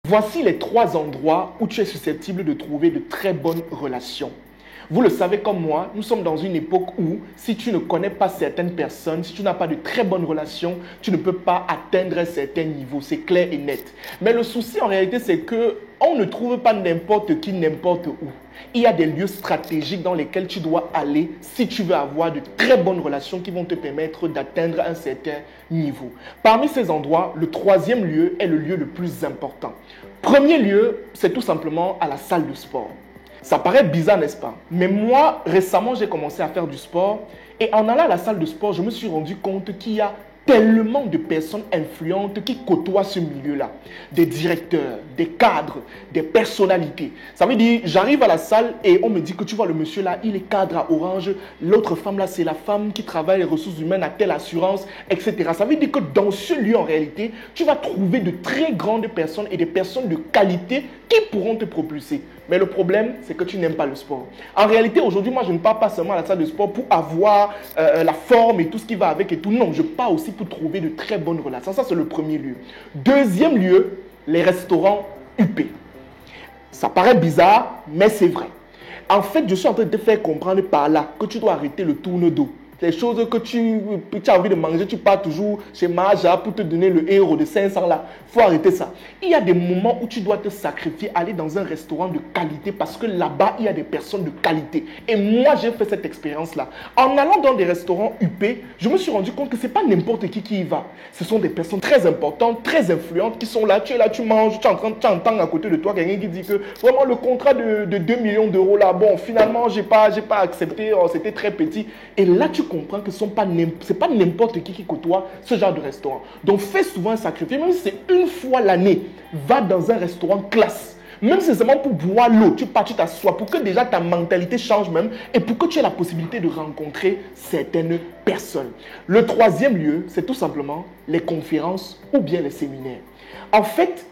Voici les 3 endroits où tu es susceptible de trouver de très bonnes relations. Vous le savez comme moi, nous sommes dans une époque où si tu ne connais pas certaines personnes, si tu n'as pas de très bonnes relations, tu ne peux pas atteindre un certain niveau. C'est clair et net. Mais le souci en réalité, c'est que on ne trouve pas n'importe qui, n'importe où. Il y a des lieux stratégiques dans lesquels tu dois aller si tu veux avoir de très bonnes relations qui vont te permettre d'atteindre un certain niveau. Parmi ces endroits, le 3e lieu est le lieu le plus important. Premier lieu, c'est tout simplement à la salle de sport. Ça paraît bizarre, n'est-ce pas? Mais moi, récemment, j'ai commencé à faire du sport. Et en allant à la salle de sport, je me suis rendu compte qu'il y a tellement de personnes influentes qui côtoient ce milieu-là. Des directeurs, des cadres, des personnalités. Ça veut dire, j'arrive à la salle et on me dit que tu vois le monsieur là, il est cadre à Orange. L'autre femme là, c'est la femme qui travaille les ressources humaines à telle assurance, etc. Ça veut dire que dans ce lieu, en réalité, tu vas trouver de très grandes personnes et des personnes de qualité qui pourront te propulser. Mais le problème, c'est que tu n'aimes pas le sport. En réalité, aujourd'hui, moi, je ne pars pas seulement à la salle de sport pour avoir la forme et tout ce qui va avec et tout. Non, je pars aussi pour trouver de très bonnes relations. Ça, c'est le premier lieu. Deuxième lieu, les restaurants UP. Ça paraît bizarre, mais c'est vrai. En fait, je suis en train de te faire comprendre par là que tu dois arrêter le tourne-dos. Les choses que tu as envie de manger, tu pars toujours chez Maja pour te donner le héros de 500 là. Il faut arrêter ça. Il y a des moments où tu dois te sacrifier, aller dans un restaurant de qualité parce que là-bas, il y a des personnes de qualité. Et moi, j'ai fait cette expérience-là. En allant dans des restaurants UP, je me suis rendu compte que ce n'est pas n'importe qui y va. Ce sont des personnes très importantes, très influentes qui sont là. Tu es là, tu manges, tu entends à côté de toi quelqu'un qui dit que vraiment le contrat de 2 millions d'euros là, bon, finalement, j'ai pas accepté, oh, c'était très petit. Et là, tu comprends que ce n'est pas n'importe qui côtoie ce genre de restaurant. Donc, fais souvent un sacrifice, même si c'est une fois l'année, va dans un restaurant classe. Même si c'est seulement pour boire l'eau, tu pars, tu t'assois, pour que déjà ta mentalité change même et pour que tu aies la possibilité de rencontrer certaines personnes. Le 3e lieu, c'est tout simplement les conférences ou bien les séminaires. En fait,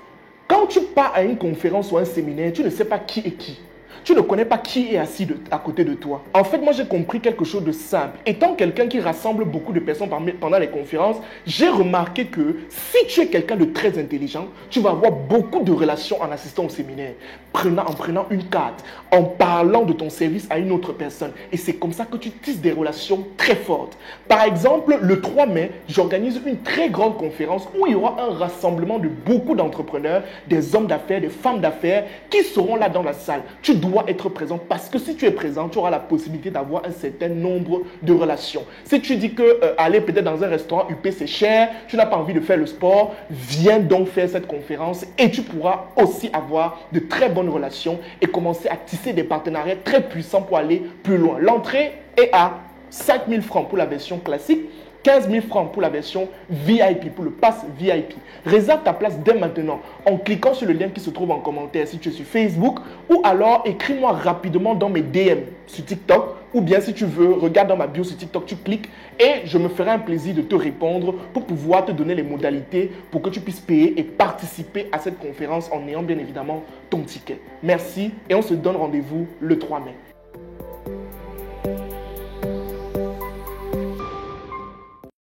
quand tu pars à une conférence ou un séminaire, tu ne sais pas qui est qui. Tu ne connais pas qui est assis à côté de toi. En fait, moi, j'ai compris quelque chose de simple. Étant quelqu'un qui rassemble beaucoup de personnes pendant les conférences, j'ai remarqué que si tu es quelqu'un de très intelligent, tu vas avoir beaucoup de relations en assistant au séminaire. En prenant une carte, en parlant de ton service à une autre personne. Et c'est comme ça que tu tisses des relations très fortes. Par exemple, le 3 mai, j'organise une très grande conférence où il y aura un rassemblement de beaucoup d'entrepreneurs, des hommes d'affaires, des femmes d'affaires qui seront là dans la salle. Tu dois être présent parce que si tu es présent, tu auras la possibilité d'avoir un certain nombre de relations. Si tu dis que aller peut-être dans un restaurant UP c'est cher, tu n'as pas envie de faire le sport, viens donc faire cette conférence et tu pourras aussi avoir de très bonnes relations et commencer à tisser des partenariats très puissants pour aller plus loin. L'entrée est à 5 000 francs pour la version classique, 15 000 francs pour la version VIP, pour le pass VIP. Réserve ta place dès maintenant en cliquant sur le lien qui se trouve en commentaire si tu es sur Facebook ou alors écris-moi rapidement dans mes DM sur TikTok ou bien si tu veux, regarde dans ma bio sur TikTok, tu cliques et je me ferai un plaisir de te répondre pour pouvoir te donner les modalités pour que tu puisses payer et participer à cette conférence en ayant bien évidemment ton ticket. Merci et on se donne rendez-vous le 3 mai.